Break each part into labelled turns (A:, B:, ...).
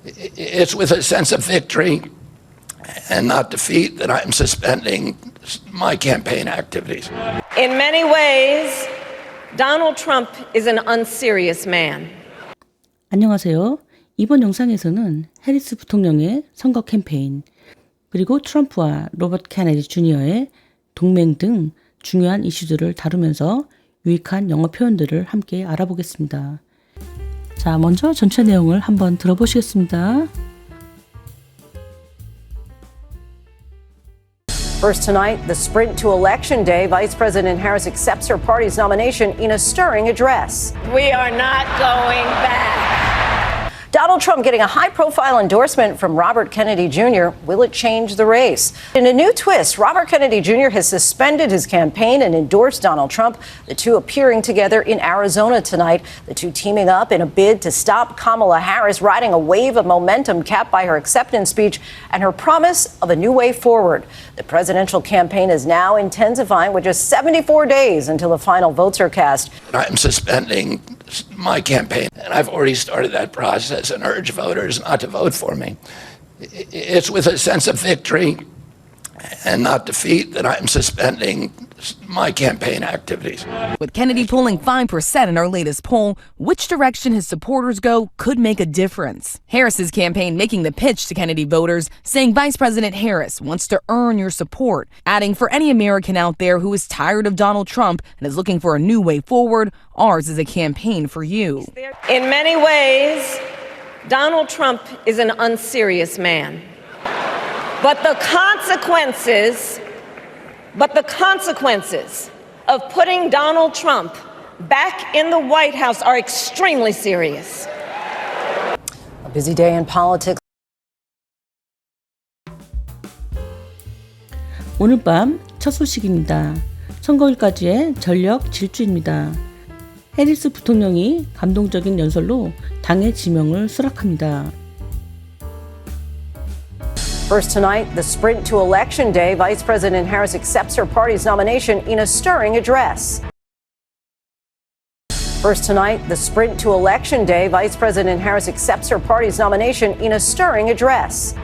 A: It's with a sense of victory and not defeat that I'm suspending my campaign activities.
B: In many ways, Donald Trump is an unserious man.
C: 안녕하세요. 이번 영상에서는 해리스 부통령의 선거 캠페인, 그리고 트럼프와 로버트 케네디 주니어의 동맹 등 중요한 이슈들을 다루면서 유익한 영어 표현들을 함께 알아보겠습니다. 자, 먼저 전체 내용을 한번 들어보시겠습니다.
D: First tonight, the sprint to Election Day. Vice President Harris accepts her party's nomination in a stirring address.
B: We are not going back.
D: Donald Trump getting a high-profile endorsement from Robert Kennedy Jr. Will it change the race? In a new twist, Robert Kennedy Jr. has suspended his campaign and endorsed Donald Trump, the two appearing together in Arizona tonight, the two teaming up in a bid to stop Kamala Harris, riding a wave of momentum capped by her acceptance speech and her promise of a new way forward. The presidential campaign is now intensifying with just 74 days until the final votes are cast.
A: I'm suspending my campaign, and I've already started that process and urge voters not to vote for me. It's with a sense of victory and not defeat that I'm suspending my campaign activities.
E: With Kennedy polling 5% in our latest poll, which direction his supporters go could make a difference. Harris's campaign making the pitch to Kennedy voters, saying Vice President Harris wants to earn your support, adding for any American out there who is tired of Donald Trump and is looking for a new way forward, ours is a campaign for you.
B: In many ways, Donald Trump is an unserious man. But the consequences of putting Donald Trump back in the White House are extremely serious.
D: A busy day in politics.
C: 오늘 밤 첫 소식입니다. 선거일까지의 전력 질주입니다. 해리스 부통령이 감동적인 연설로 당의 지명을 수락합니다.
D: First tonight, the sprint to Election Day. Vice President Harris accepts her party's nomination in a stirring address. First tonight, the sprint to Election Day. Vice President Harris accepts her party's nomination in a stirring address.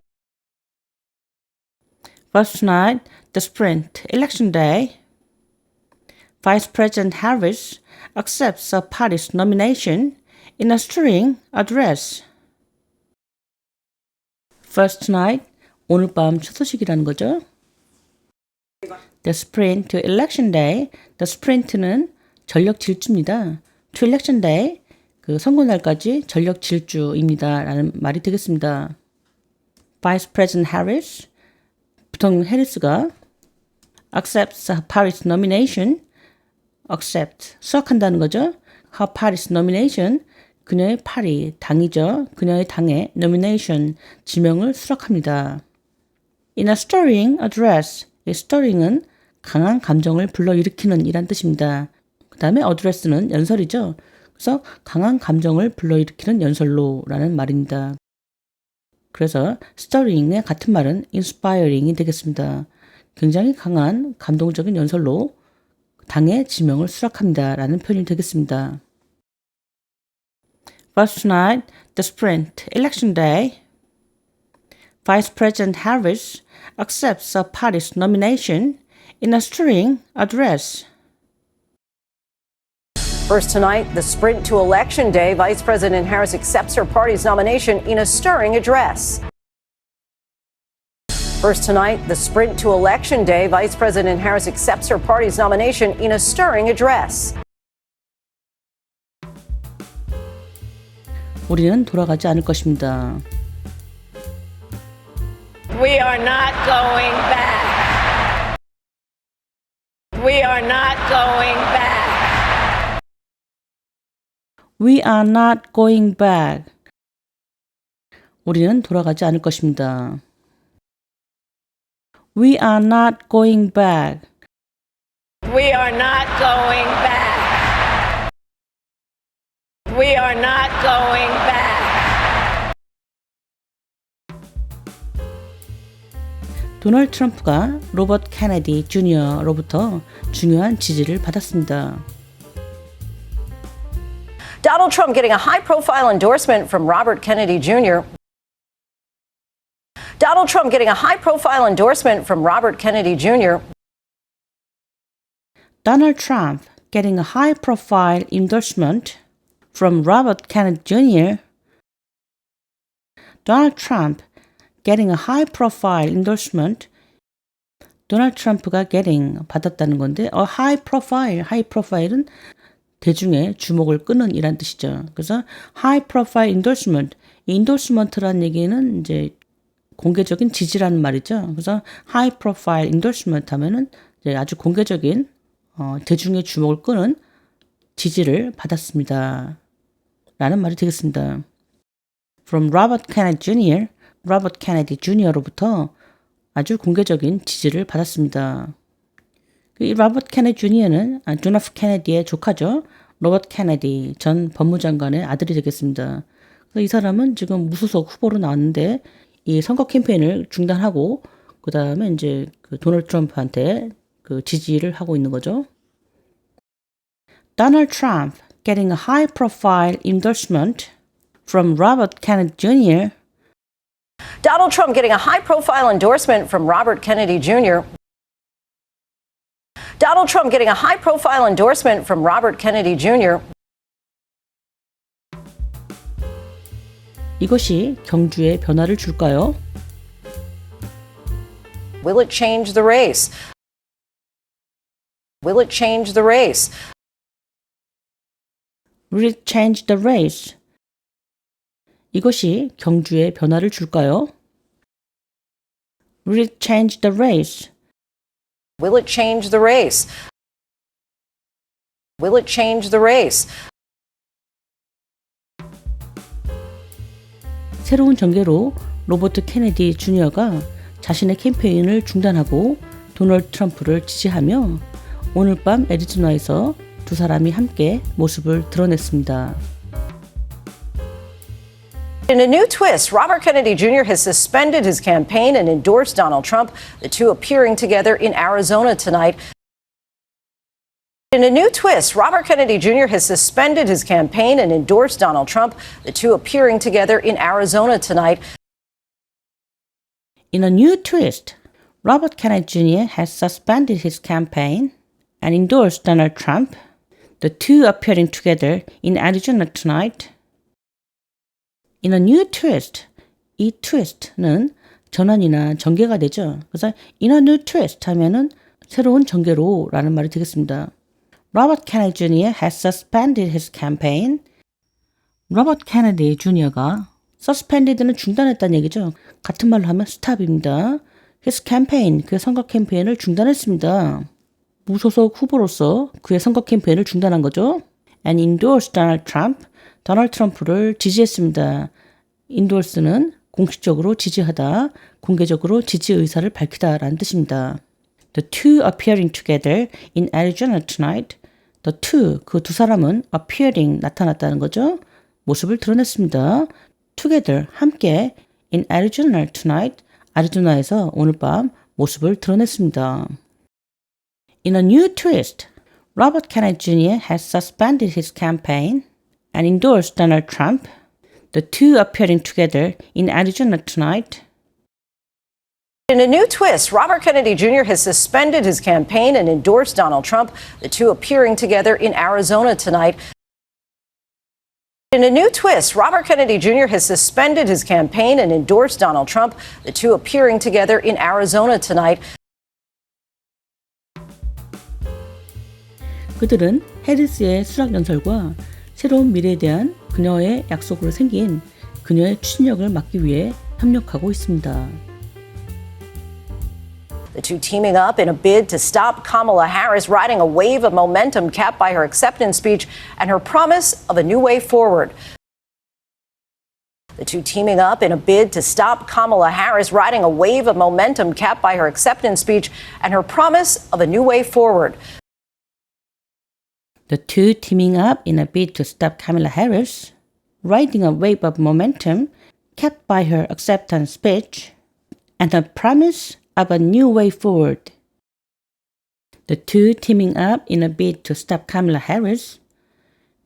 C: First tonight, the sprint, Election Day. Vice President Harris accepts her party's nomination in a stirring address. First tonight, 오늘 밤 첫 소식이라는 거죠. The sprint to election day. The sprint는 전력 질주입니다. To election day, 그 선거 날까지 전력 질주입니다. 라는 말이 되겠습니다. Vice President Harris, 부통령 해리스가 accepts her party's nomination. accept, 수락한다는 거죠. her party's nomination, 그녀의 파리, 당이죠. 그녀의 당의 nomination, 지명을 수락합니다. In a stirring address, 이 stirring은 강한 감정을 불러일으키는 이란 뜻입니다. 그 다음에 address는 연설이죠. 그래서 강한 감정을 불러일으키는 연설로 라는 말입니다. 그래서 stirring의 같은 말은 inspiring이 되겠습니다. 굉장히 강한 감동적인 연설로 당의 지명을 수락합니다. 라는 표현이 되겠습니다. First tonight, the sprint, election day. Vice President Harris accepts her party's nomination in a stirring address.
D: First tonight, the sprint to Election Day. Vice President Harris accepts her party's nomination in a stirring address. First tonight, the sprint to Election Day. Vice President Harris accepts her party's nomination in a stirring address.
C: 우리는 돌아가지 않을 것입니다.
B: We are not going back. We are not going back.
C: We are not going back. 우리는 돌아가지 않을 것입니다. We are not going back.
B: We are not going back. We are not going back.
C: 도널드 트럼프가 로버트 케네디 주니어로부터 중요한 지지를 받았습니다.
D: Donald Trump getting a high-profile endorsement from Robert Kennedy Jr. Donald Trump getting a high-profile endorsement from Robert Kennedy Jr.
C: Donald Trump getting a high-profile endorsement from Robert Kennedy Jr. Donald Trump getting a high-profile endorsement. 도널드 트럼프가 getting 받았다는 건데, high profile은 대중의 주목을 끄는 이란 뜻이죠. 그래서 high profile endorsement, 이 endorsement라는 얘기는 이제 공개적인 지지라는 말이죠. 그래서 high profile endorsement 하면은 이제 아주 공개적인 대중의 주목을 끄는 지지를 받았습니다. 라는 말이 되겠습니다. From Robert Kennedy Jr. Robert Kennedy Jr.로부터 아주 공개적인 지지를 받았습니다. 이 로버트 케네디 주니어는 존 F 케네디의 조카죠. 로버트 케네디 전 법무장관의 아들이 되겠습니다. 그래서 이 사람은 지금 무소속 후보로 나왔는데 이 선거 캠페인을 중단하고 그 다음에 이제 그 도널드 트럼프한테 그 지지를 하고 있는 거죠. Donald Trump getting a high-profile endorsement from Robert Kennedy Jr.
D: Donald Trump getting a high-profile endorsement from Robert Kennedy Jr. Donald Trump getting a high-profile endorsement from Robert Kennedy Jr.
C: 이것이 경주에 변화를 줄까요?
D: Will it change the race? Will it change the race?
C: Will it change the race? 이것이 경주에 변화를 줄까요? Will it change the race?
D: Will it change the race? Will it change the race?
C: 새로운 전개로 로버트 케네디 주니어가 자신의 캠페인을 중단하고 도널드 트럼프를 지지하며 오늘 밤 애리조나에서 두 사람이 함께 모습을 드러냈습니다.
D: In a new twist, Robert Kennedy Jr. has suspended his campaign and endorsed Donald Trump, the two appearing together in Arizona tonight. In a new twist, Robert Kennedy Jr. has suspended his campaign and endorsed Donald Trump, the two appearing together in Arizona tonight.
C: In a new twist, Robert Kennedy Jr. has suspended his campaign and endorsed Donald Trump, the two appearing together in Arizona tonight. In a new twist, 이 twist는 전환이나 전개가 되죠. 그래서 in a new twist 하면은 새로운 전개로 라는 말이 되겠습니다. Robert Kennedy Jr. has suspended his campaign. 로버트 케네디 주니어가 suspended는 중단했다는 얘기죠. 같은 말로 하면 stop입니다. His campaign, 그의 선거 캠페인을 중단했습니다. 무소속 후보로서 그의 선거 캠페인을 중단한 거죠. And endorsed Donald Trump, 도널드 트럼프를 지지했습니다. endorse는 공식적으로 지지하다, 공개적으로 지지 의사를 밝히다 라는 뜻입니다. The two appearing together in Arizona tonight. The two, 그 두 사람은 appearing, 나타났다는 거죠. 모습을 드러냈습니다. Together, 함께 in Arizona tonight. 아리조나에서 오늘 밤 모습을 드러냈습니다. In a new twist, Robert Kennedy Jr. has suspended his campaign and endorsed Donald Trump, the two appearing together in Arizona tonight.
D: In a new twist, Robert Kennedy Jr. has suspended his campaign and endorsed Donald Trump, the two appearing together in Arizona tonight. In a new twist, Robert Kennedy Jr. has suspended his campaign and endorsed Donald Trump, the two appearing together in Arizona tonight.
C: 그들은 해리스의 수락연설과 새로운 미래에 대한 그녀의 약속으로 생긴 그녀의 추진력을 막기 위해 협력하고 있습니다.
D: The two teaming up in a bid to stop Kamala Harris riding a wave of momentum capped by her acceptance speech and her promise of a new way forward. The two teaming up in a bid to stop Kamala Harris riding a wave of momentum capped by her acceptance speech and her promise of a new way forward.
C: The two teaming up in a bid to stop Kamala Harris, riding a wave of momentum kept by her acceptance speech, and the promise of a new way forward. The two teaming up in a bid to stop Kamala Harris.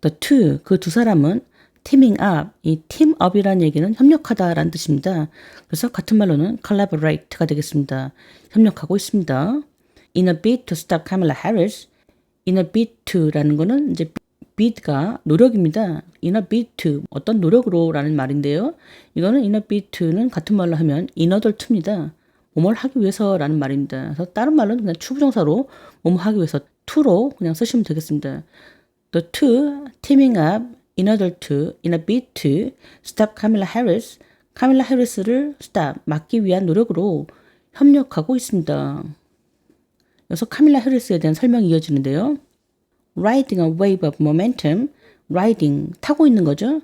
C: The two, 그 두 사람은 teaming up, 이 team up이라는 얘기는 협력하다라는 뜻입니다. 그래서 같은 말로는 collaborate가 되겠습니다. 협력하고 있습니다. In a bid to stop Kamala Harris, in a bid to라는 거는 이제 bid가 노력입니다. in a bid to 어떤 노력으로라는 말인데요. 이거는 in a bid to는 같은 말로 하면 in order to입니다. 뭐뭘 하기 위해서라는 말입니다. 그래서 다른 말로는 그냥 추부정사로 뭐뭐 하기 위해서 to로 그냥 쓰시면 되겠습니다. The two teaming up in order to, in a bid to stop Kamala Harris, 카밀라 해리스를 stop, 막기 위한 노력으로 협력하고 있습니다. 여기서 카밀라 해리스에 대한 설명이 이어지는데요. Riding a wave of momentum, riding, 타고 있는 거죠.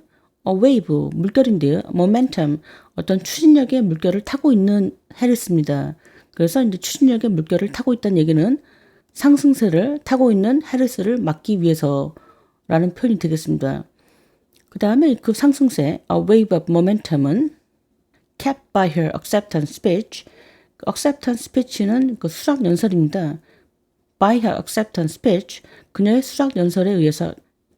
C: A wave, 물결인데요. Momentum, 어떤 추진력의 물결을 타고 있는 해리스입니다. 그래서 이제 추진력의 물결을 타고 있다는 얘기는 상승세를 타고 있는 해리스를 막기 위해서라는 표현이 되겠습니다. 그 다음에 그 상승세, a wave of momentum은 kept by her acceptance speech. acceptance speech는 그 수락 연설입니다. by her acceptance speech, 그녀의 수락 연설에 의해서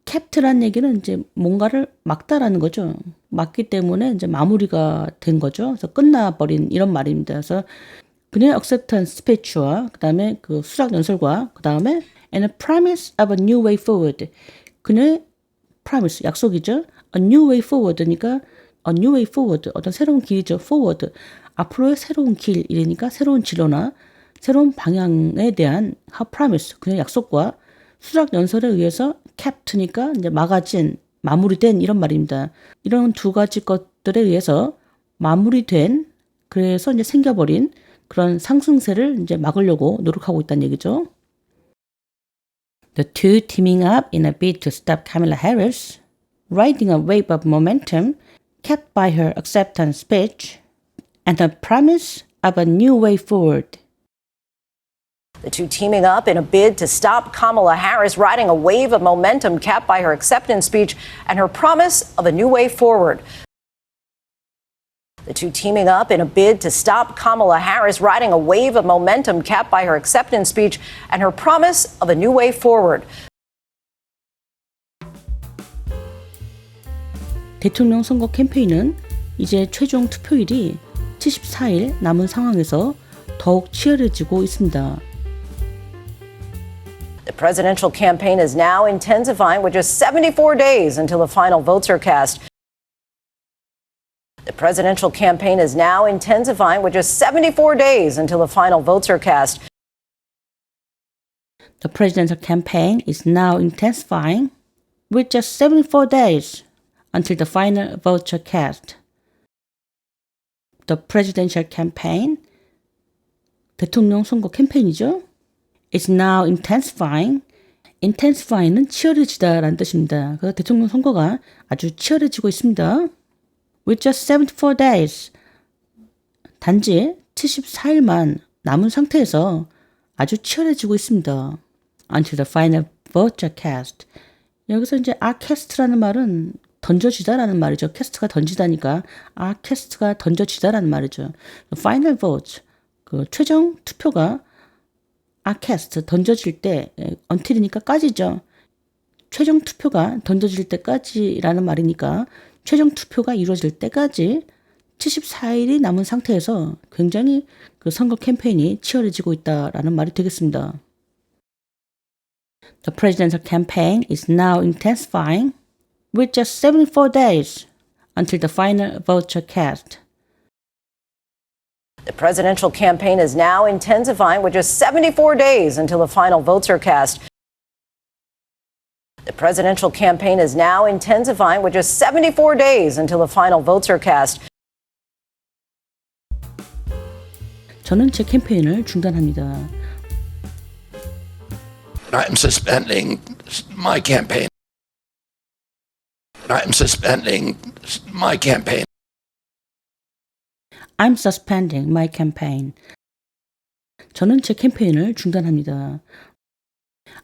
C: 캡트란 얘기는 이제 뭔가를 막다라는 거죠. 막기 때문에 이제 마무리가 된 거죠. 그래서 끝나버린 이런 말입니다. 그래서 그녀의 acceptance speech와 그 다음에 그 수락 연설과 그 다음에 and a promise of a new way forward. 그녀의 promise, 약속이죠. a new way forward니까 a new way forward, 어떤 새로운 길이죠. forward, 앞으로의 새로운 길이니까 새로운 진로나 새로운 방향에 대한 her promise, 그녀의 약속과 수락 연설에 의해서 capt니까 이제 막아진, 마무리된 이런 말입니다. 이런 두 가지 것들에 의해서 마무리된, 그래서 이제 생겨버린 그런 상승세를 이제 막으려고 노력하고 있다는 얘기죠. The two teaming up in a bid to stop Kamala Harris, riding a wave of momentum kept by her acceptance speech, and a promise of a new way forward.
D: The two teaming up in a bid to stop Kamala Harris, riding a wave of momentum capped by her acceptance speech and her promise of a new way forward. The two teaming up in a bid to stop Kamala Harris, riding a wave of momentum capped by her acceptance speech and her promise of a new way forward.
C: 대통령 선거 캠페인은 이제 최종 투표일이 74일 남은 상황에서 더욱 치열해지고 있습니다.
D: The presidential campaign is now intensifying with just 74 days until the final votes are cast. The presidential campaign is now intensifying with just 74 days until the final votes are cast.
C: The presidential campaign is now intensifying with just 74 days until the final votes are cast. The presidential campaign, 대통령 선거 캠페인이죠. is now intensifying. intensifying은 치열해지다라는 뜻입니다. 그래서 대통령 선거가 아주 치열해지고 있습니다. With just 74 days. 단지 74일만 남은 상태에서 아주 치열해지고 있습니다. Until the final votes are cast. 여기서 이제 are cast라는 말은 던져지다라는 말이죠. 캐스트가 던지다니까 are cast가 던져지다라는 말이죠. The final vote, 그 최종 투표가 are cast, 던져질 때, until이니까 까지죠. 최종 투표가 던져질 때까지라는 말이니까 최종 투표가 이루어질 때까지 74일이 남은 상태에서 굉장히 그 선거 캠페인이 치열해지고 있다라는 말이 되겠습니다. The presidential campaign is now intensifying with just 74 days until the final votes are cast.
D: The presidential campaign is now intensifying with just 74 days until the final votes are cast. The presidential campaign is now intensifying with just 74 days until the final votes are cast.
C: 저는 제 캠페인을 중단합니다.
A: I'm suspending my campaign. I'm suspending my campaign.
C: I'm suspending my campaign. 저는 제 캠페인을 중단합니다.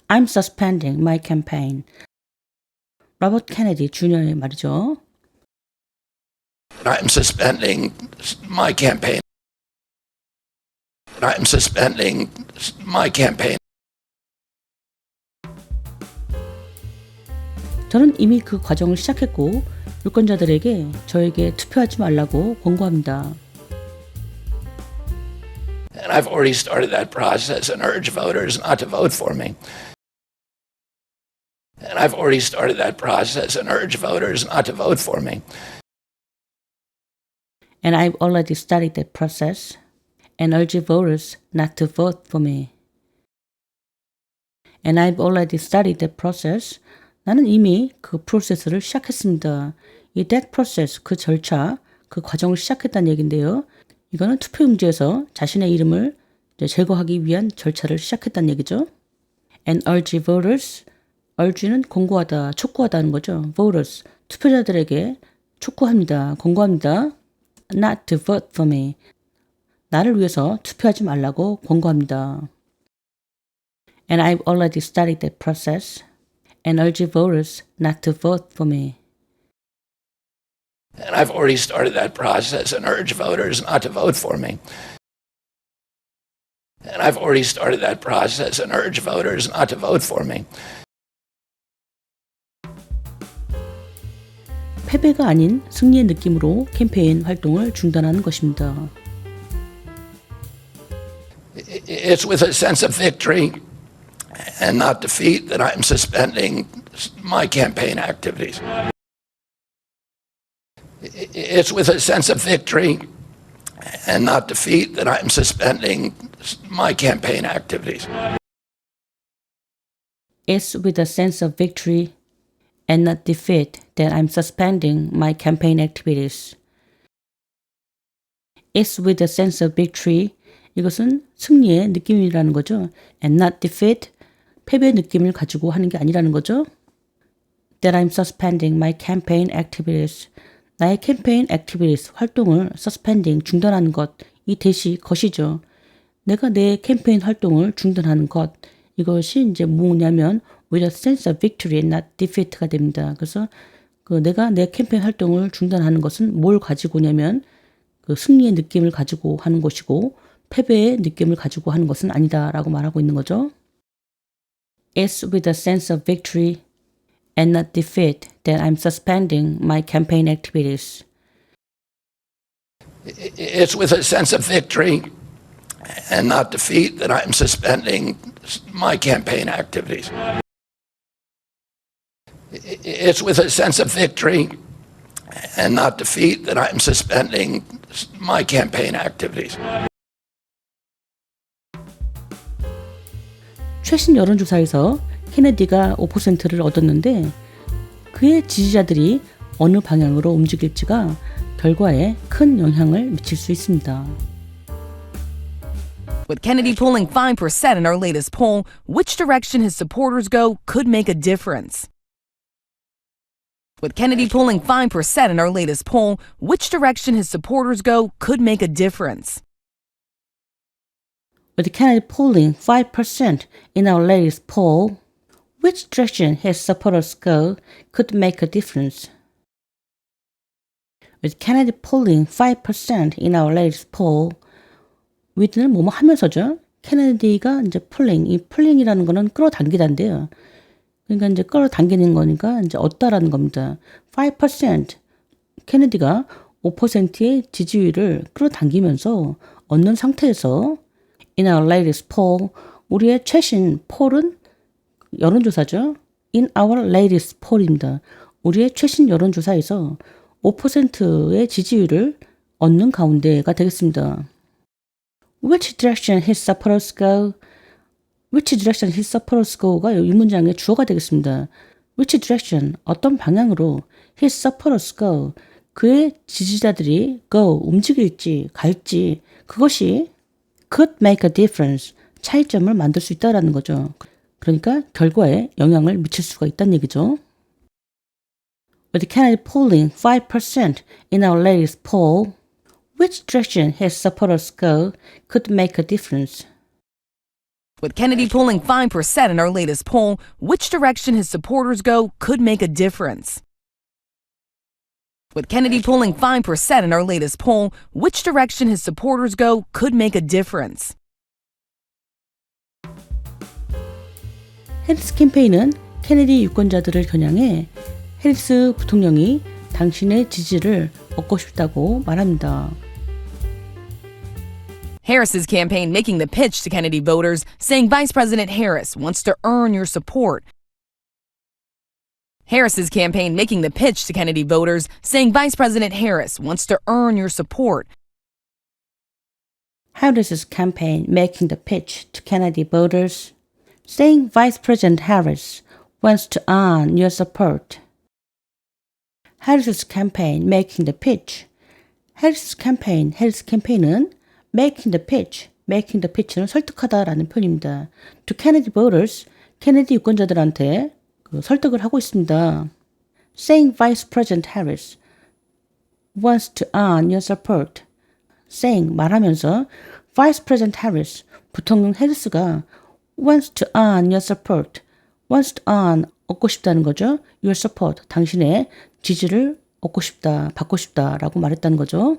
C: I'm suspending my campaign. 로버트 케네디 주니어의 말이죠.
A: I'm suspending my campaign. I'm suspending my campaign.
C: 저는 이미 그 과정을 시작했고 유권자들에게 저에게 투표하지 말라고 권고합니다.
A: And I've already started that process and urge voters not to vote for me. And I've already started that process and urge voters not to vote for me.
C: And I've already started that process and urge voters not to vote for me. And I've already started that process. 나는 이미 그 프로세스를 시작했습니다. 이 that process, 그 절차, 그 과정을 시작했다는 얘기인데요. 이거는 투표용지에서 자신의 이름을 제거하기 위한 절차를 시작했다는 얘기죠. And urge voters, urge는 공고하다, 촉구하다는 거죠. voters, 투표자들에게 촉구합니다, 권고합니다. Not to vote for me, 나를 위해서 투표하지 말라고 권고합니다. And I've already started that process and urge voters not to vote for me.
A: And I've already started that process and urge voters not to vote for me. And I've already started that process and urge voters not to vote for me.
C: 패배가 아닌 승리의 느낌으로 캠페인 활동을 중단하는 것입니다.
A: It's with a sense of victory and not defeat that I'm suspending my campaign activities. It's with a sense of victory and not defeat that I'm suspending my campaign activities.
C: It's with a sense of victory and not defeat that I'm suspending my campaign activities. It's with a sense of victory. 이것은 승리의 느낌이라는 거죠. And not defeat, 패배의 느낌을 가지고 하는 게 아니라는 거죠. That I'm suspending my campaign activities. 나의 캠페인 activities, 활동을 suspending, 중단하는 것, 이 대시, 것이죠. 내가 내 캠페인 활동을 중단하는 것, 이것이 이제 뭐냐면 with a sense of victory and not defeat가 됩니다. 그래서 내가 내 캠페인 활동을 중단하는 것은 뭘 가지고 오냐면 그 승리의 느낌을 가지고 하는 것이고 패배의 느낌을 가지고 하는 것은 아니다라고 말하고 있는 거죠. It's with a sense of victory and not defeat that I'm suspending my campaign activities.
A: It's with a sense of victory and not defeat that I'm suspending my campaign activities. It's with a sense of victory and not defeat that I'm suspending my campaign activities.
C: 최신 여론조사에서 케네디가 5%를 얻었는데 그의 지지자들이 어느 방향으로 움직일지가 결과에 큰 영향을 미칠 수 있습니다.
E: With Kennedy polling 5% in our latest poll, which direction his supporters go could make a difference. With Kennedy polling 5% in our latest poll, which direction his supporters go could make a difference.
C: With Kennedy polling 5% in our latest poll, which direction his supporters go could make a difference. With Kennedy polling 5% in our latest poll, with는 뭐뭐 하면서죠. 케네디가 이제 pulling, 이 pulling이라는 거는 끌어당기다인데요. 그러니까 이제 끌어당기는 거니까 이제 얻다라는 겁니다. 5% 케네디가 5%의 지지율을 끌어당기면서 얻는 상태에서 in our latest poll, 우리의 최신 폴은 여론조사죠. in our latest poll입니다. 우리의 최신 여론조사에서 5%의 지지율을 얻는 가운데가 되겠습니다. Which direction his supporters go? Which direction his supporters go가 이 문장의 주어가 되겠습니다. Which direction, 어떤 방향으로 his supporters go, 그의 지지자들이 go, 움직일지, 갈지, 그것이 could make a difference, 차이점을 만들 수 있다는 거죠. 그러니까 결과에 영향을 미칠 수가 있다는 얘기죠. With Kennedy polling 5% in our latest poll, which direction his supporters go could make a difference.
E: With Kennedy polling 5% in our latest poll, which direction his supporters go could make a difference. With Kennedy polling 5% in our latest poll, which direction his supporters go could make a difference.
C: 해리스 캠페인은 케네디 유권자들을 겨냥해 해리스 부통령이 당신의 지지를 얻고 싶다고 말합니다.
E: Harris's campaign making the pitch to Kennedy voters, saying Vice President Harris wants to earn your support. Harris's campaign making the pitch to Kennedy voters, saying Vice President Harris wants to earn your support.
C: Harris's campaign making the pitch to Kennedy voters, saying Vice President Harris wants to earn your support. Harris's campaign making the pitch. Harris's 캠페인은 making the pitch는 설득하다라는 표현입니다. To Kennedy voters, 케네디 유권자들한테 설득을 하고 있습니다. Saying Vice President Harris wants to earn your support. saying 말하면서 Vice President Harris, 부통령 해리스가 wants to earn your support. wants to earn 얻고 싶다는 거죠. your support, 당신의 지지를 얻고 싶다, 받고 싶다라고 말했다는 거죠.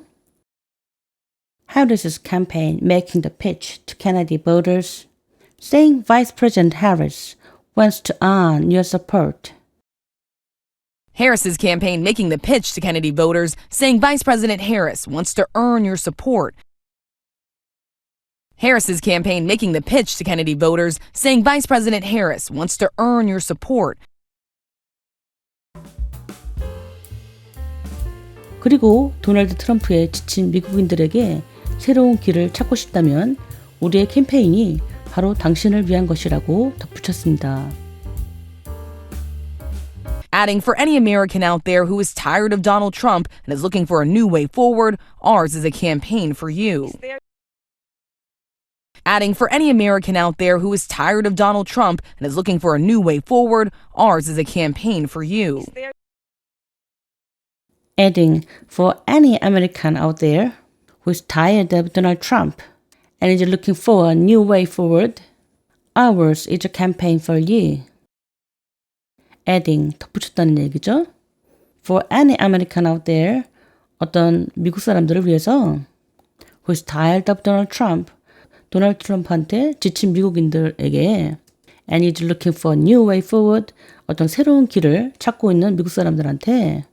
C: Harris's campaign making the pitch to Kennedy voters, saying Vice President Harris wants to earn your support.
E: Harris's campaign making the pitch to Kennedy voters, saying Vice President Harris wants to earn your support. Harris's campaign making the pitch to Kennedy voters, saying Vice President Harris wants to earn your support.
C: 그리고 도널드 트럼프의 지친 미국인들에게 새로운 길을 찾고 싶다면 우리의 캠페인이 바로 당신을 위한 것이라고 덧붙였습니다.
E: Adding, for any American out there who is tired of Donald Trump and is looking for a new way forward, ours is a campaign for you. Adding, for any American out there who is tired of Donald Trump and is looking for a new way forward, ours is a campaign for you.
C: Adding, for any American out there who is tired of Donald Trump and is looking for a new way forward, ours is a campaign for you. Adding, 덧붙였다는 얘기죠. For any American out there, 어떤 미국 사람들을 위해서 who is tired of Donald Trump, 도널드 트럼프한테 지친 미국인들에게 and is looking for a new way forward, 어떤 새로운 길을 찾고 있는 미국 사람들한테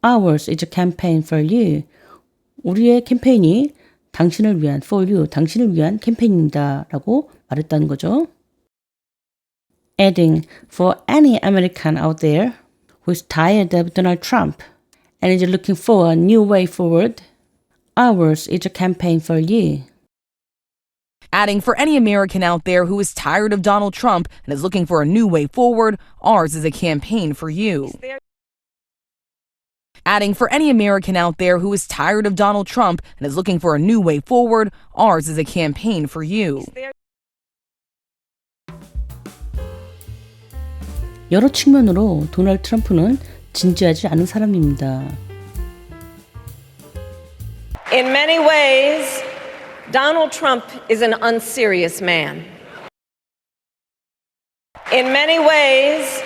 C: Ours is a campaign for you. 우리의 캠페인이 당신을 위한, for you, 당신을 위한 캠페인입니다. 라고 말했다는 거죠. Adding, for any American out there who is tired of Donald Trump and is looking for a new way forward, ours is a campaign for you.
E: Adding, for any American out there who is tired of Donald Trump and is looking for a new way forward, ours is a campaign for you. Adding, for any American out there who is tired of Donald Trump and is looking for a new way forward, ours is a campaign for you.
C: 여러 측면으로 도널드 트럼프는 진지하지 않은 사람입니다.
B: In many ways, Donald Trump is an unserious man. In many ways,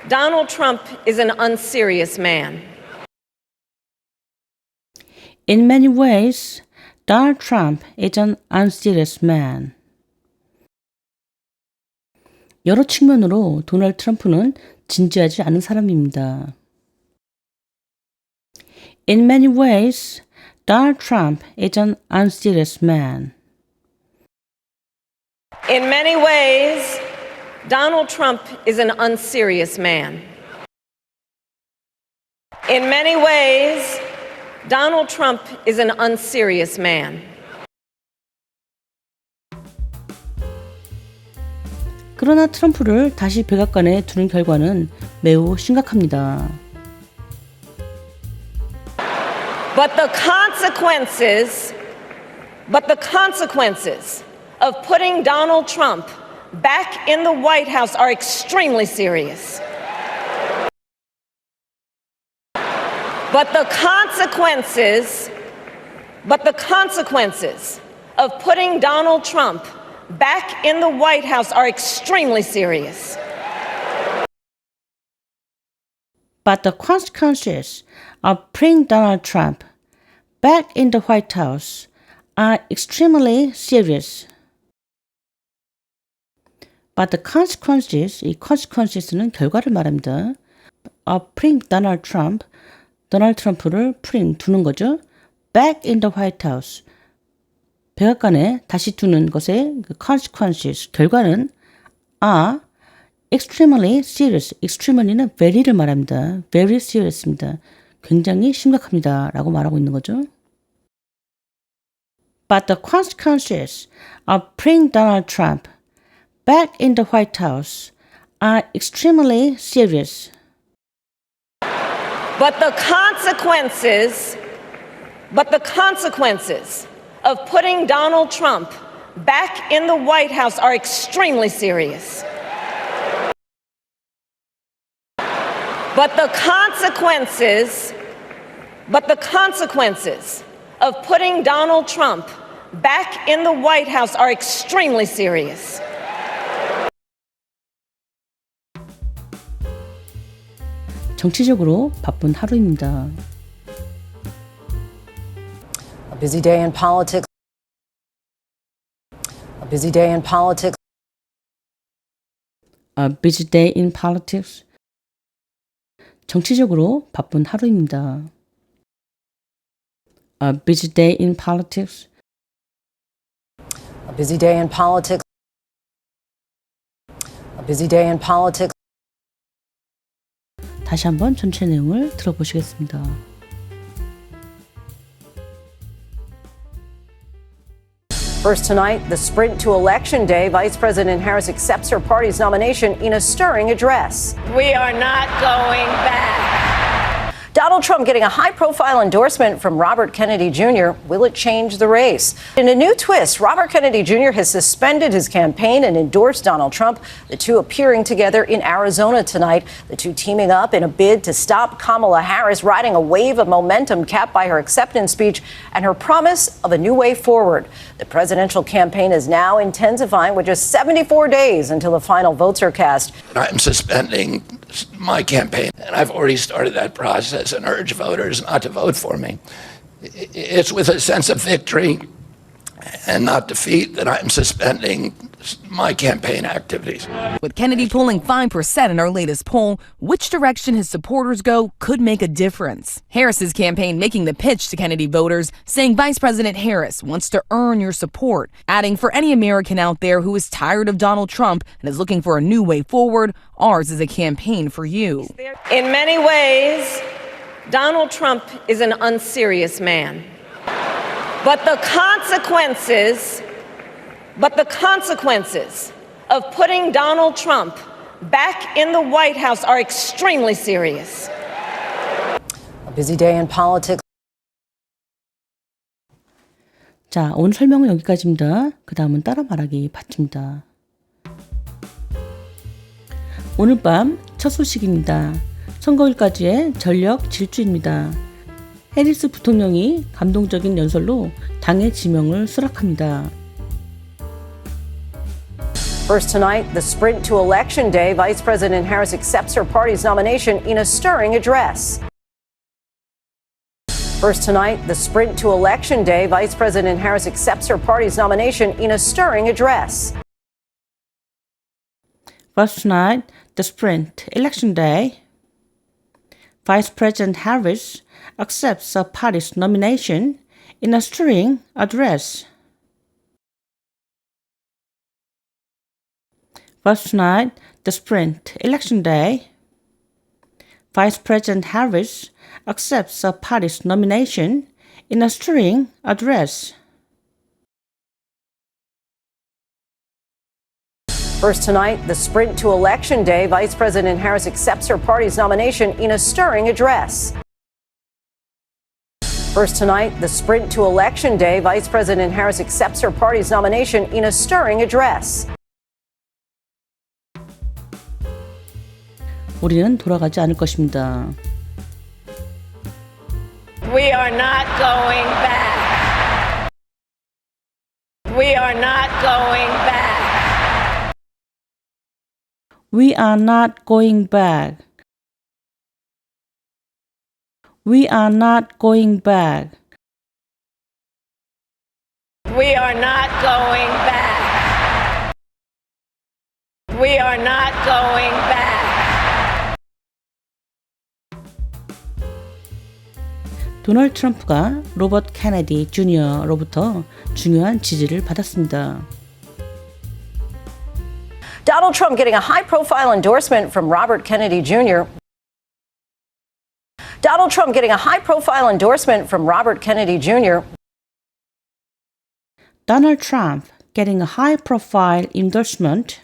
B: Donald Trump is an unserious man.
C: In many ways, Donald Trump is an unserious man. 여러 측면으로 도널드 트럼프는 진지하지 않은 사람입니다. In many ways, Donald Trump is an unserious man.
B: In many ways, Donald Trump is an unserious man. In many ways, Donald Trump is an unserious man.
C: 그러나 트럼프를 다시 백악관에 두는 결과는 매우 심각합니다.
B: But the consequences of putting Donald Trump back in the White House are extremely serious. But the consequences of putting Donald Trump back in the White House are extremely serious.
C: But the consequences of putting Donald Trump back in the White House are extremely serious. But the consequences, 이 consequences는 결과를 말합니다. of putting Donald Trump, 도널드 트럼프를 두는 거죠. Back in the White House. 백악관에 다시 두는 것의 그 consequences, 결과는 are extremely serious. extremelly는 very를 말합니다. very serious입니다. 굉장히 심각합니다. 라고 말하고 있는 거죠. But the consequences of putting Donald Trump back in the White House are extremely serious.
B: But the consequences of putting Donald Trump back in the White House are extremely serious. But the consequences of putting Donald Trump back in the White House are extremely serious.
C: 정치적으로 바쁜 하루입니다.
D: A busy day in politics. A busy day in politics.
C: A busy day in politics. 정치적으로 바쁜 하루입니다. A busy day in politics.
D: A busy day in politics. A busy day in politics.
C: 다시 한번 전체 내용을 들어보시겠습니다.
D: First tonight, the sprint to Election Day. Vice President Harris accepts her party's nomination in a stirring address.
B: We are not going back.
D: Donald Trump getting a high-profile endorsement from Robert Kennedy Jr. Will it change the race? In a new twist, Robert Kennedy Jr. has suspended his campaign and endorsed Donald Trump, the two appearing together in Arizona tonight, the two teaming up in a bid to stop Kamala Harris, riding a wave of momentum capped by her acceptance speech and her promise of a new way forward. The presidential campaign is now intensifying with just 74 days until the final votes are cast.
A: I'm suspending my campaign, and I've already started that process and urge voters not to vote for me. It's with a sense of victory and not defeat that I'm suspending my campaign activities.
E: With Kennedy pulling 5% in our latest poll, which direction his supporters go could make a difference. Harris's campaign making the pitch to Kennedy voters, saying Vice President Harris wants to earn your support, adding for any American out there who is tired of Donald Trump and is looking for a new way forward, ours is a campaign for you.
B: In many ways, Donald Trump is an unserious man. But the consequences of putting Donald Trump back in the White House are extremely serious.
D: A busy day in politics.
C: 자, 오늘 설명은 여기까지입니다. 그 다음은 따라 말하기 파트입니다. 오늘 밤 첫 소식입니다. 선거일까지의 전력 질주입니다. 해리스 부통령이 감동적인 연설로 당의 지명을 수락합니다.
D: First tonight, the sprint to Election Day. Vice President Harris accepts her party's nomination in a stirring address. First tonight, the sprint to Election Day. Vice President Harris accepts her party's nomination in a stirring address.
C: First tonight, the sprint election day. Vice President Harris accepts her party's nomination in a stirring address. First tonight, the sprint election day. Vice President Harris accepts her party's nomination in a stirring address.
D: First tonight, the sprint to Election Day. Vice President Harris accepts her party's nomination in a stirring address. First tonight, the sprint to Election Day. Vice President Harris accepts her party's nomination in a stirring address.
C: 우리는 돌아가지 않을 것입니다.
B: We are not going back. We are not going back.
C: We are not going back. We are not going back.
B: We are not going back. We are not going back.
C: 도널드 트럼프가 로버트 케네디 주니어로부터 중요한 지지를 받았습니다.
D: Donald Trump getting a high-profile endorsement from Robert Kennedy Jr. Donald Trump getting a high-profile endorsement from Robert Kennedy Jr.
C: Donald Trump getting a high-profile endorsement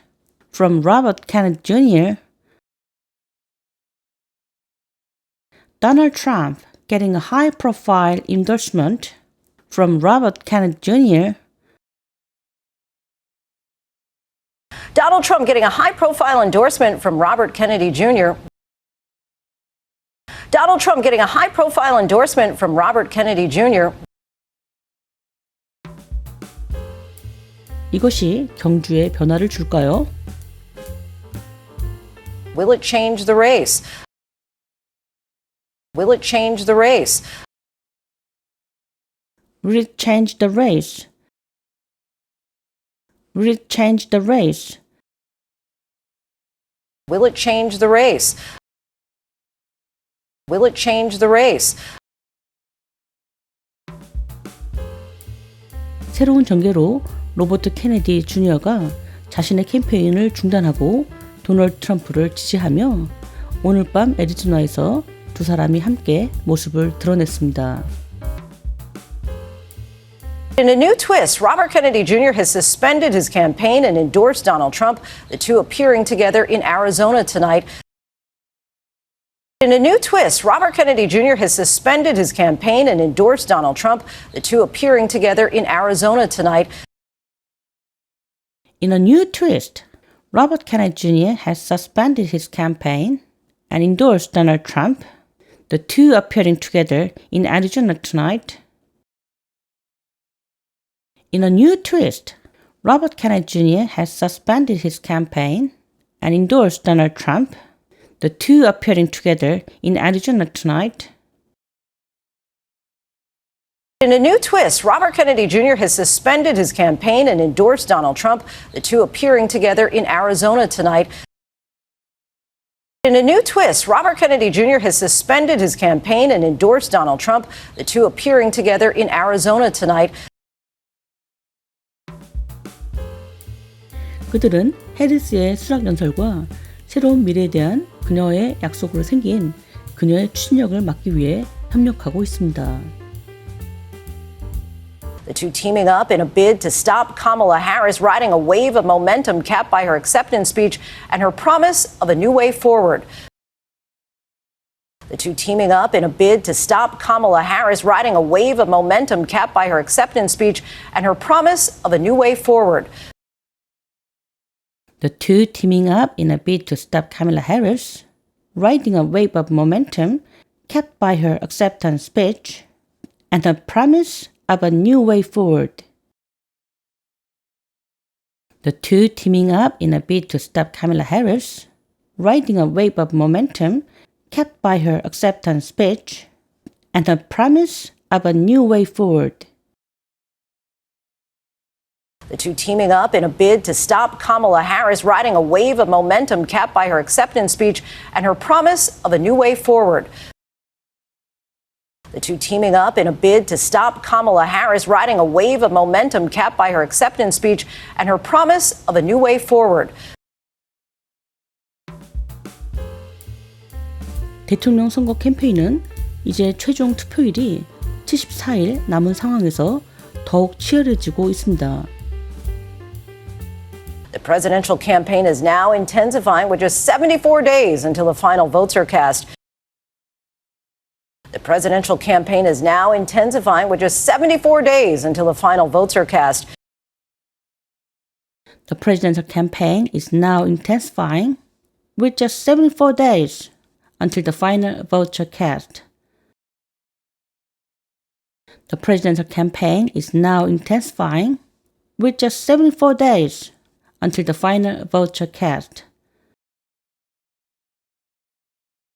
C: from Robert Kennedy Jr. Donald Trump getting a high-profile endorsement from Robert Kennedy Jr.
D: Donald Trump getting a high-profile endorsement from Robert Kennedy Jr. Donald Trump getting a high-profile endorsement from Robert Kennedy Jr.
C: 이것이 경주에 변화를 줄까요?
D: Will it change the race? Will it change the race?
C: Will it change the race? Will it change the race?
D: Will it change the race? Will it change the race?
C: 새로운 전개로 로버트 케네디 주니어가 자신의 캠페인을 중단하고 도널드 트럼프를 지지하며 오늘 밤 애리조나에서 두 사람이 함께 모습을 드러냈습니다.
D: In a new twist, Robert Kennedy Jr. has suspended his campaign and endorsed Donald Trump, the two appearing together in Arizona tonight. In a new twist, Robert Kennedy Jr. has suspended his campaign and endorsed Donald Trump, the two appearing together in Arizona tonight.
C: In a new twist, Robert Kennedy Jr. has suspended his campaign and endorsed Donald Trump, the two appearing together in Arizona tonight. In a new twist, Robert Kennedy Jr. has suspended his campaign and endorsed Donald Trump, the two appearing together in Arizona tonight.
D: In a new twist, Robert Kennedy Jr. has suspended his campaign and endorsed Donald Trump, the two appearing together in Arizona tonight. In a new twist, Robert Kennedy Jr. has suspended his campaign and endorsed Donald Trump, the two appearing together in Arizona tonight.
C: 그들은 해리스의 수락연설과 새로운 미래에 대한 그녀의 약속으로 생긴 그녀의 추진력을 막기 위해 협력하고 있습니다.
D: The two teaming up in a bid to stop Kamala Harris riding a wave of momentum capped by her acceptance speech and her promise of a new way forward. The two teaming up in a bid to stop Kamala Harris riding a wave of momentum capped by her acceptance speech and her promise of a new way forward.
C: The two teaming up in a bid to stop Kamala Harris, riding a wave of momentum kept by her acceptance speech, and her promise of a new way forward. The two teaming up in a bid to stop Kamala Harris, riding a wave of momentum kept by her acceptance speech, and her promise of a new way forward.
D: The two teaming up in a bid to stop Kamala Harris riding a wave of momentum capped by her acceptance speech and her promise of a new way forward. The two teaming up in a bid to stop Kamala Harris riding a wave of momentum capped by her acceptance speech and her promise of a new way forward.
C: 대통령 선거 캠페인은 이제 최종 투표일이 74일 남은 상황에서 더욱 치열해지고 있습니다.
D: The presidential campaign is now intensifying with just 74 days until the final votes are cast. The presidential campaign is now intensifying with just 74 days until the final votes are cast.
C: The presidential campaign is now intensifying with just 74 days until the final votes are cast. The presidential campaign is now intensifying with just 74 days until the final votes are cast.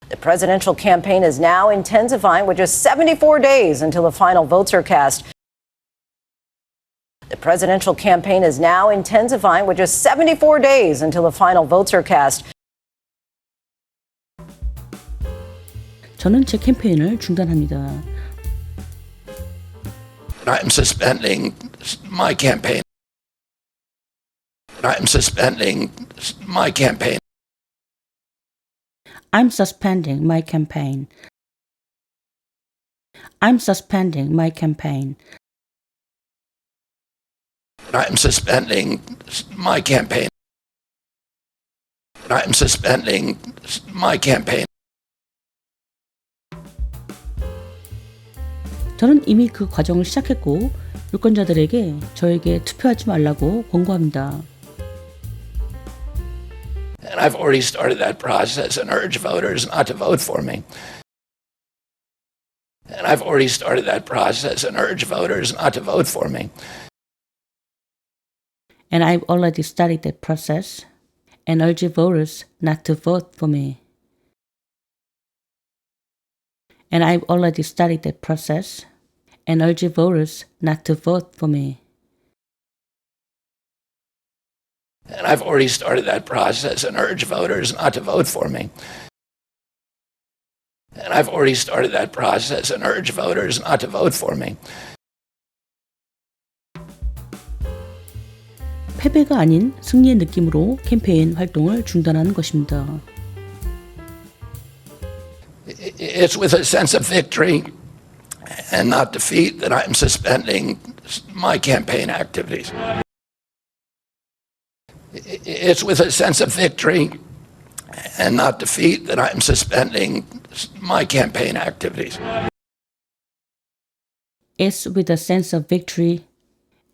D: The presidential campaign is now intensifying with just 74 days until the final votes are cast. The presidential campaign is now intensifying with just 74 days until the final votes are cast.
C: 저는 제 캠페인을 중단합니다.
A: I'm suspending my campaign. I'm suspending my campaign.
C: I'm suspending my campaign. I'm suspending my campaign.
A: I'm suspending my campaign. I'm suspending my campaign.
C: 저는 이미 그 과정을 시작했고 유권자들에게 저에게 투표하지 말라고 권고합니다.
A: And I've already started that process and urge voters not to vote for me. And I've already started that process and urge voters not to vote for me.
C: And I've already started that process and urge voters not to vote for me. And I've already started that process and urge voters not to vote for me.
A: And I've already started that process and urge voters not to vote for me. And I've already started that process and urge voters not to vote for me.
C: 패배가 아닌 승리의 느낌으로 캠페인 활동을 중단하는 것입니다.
A: It's with a sense of victory and not defeat that I'm suspending my campaign activities. It's with a sense of victory and not defeat that I'm suspending my campaign activities.
C: It's with a sense of victory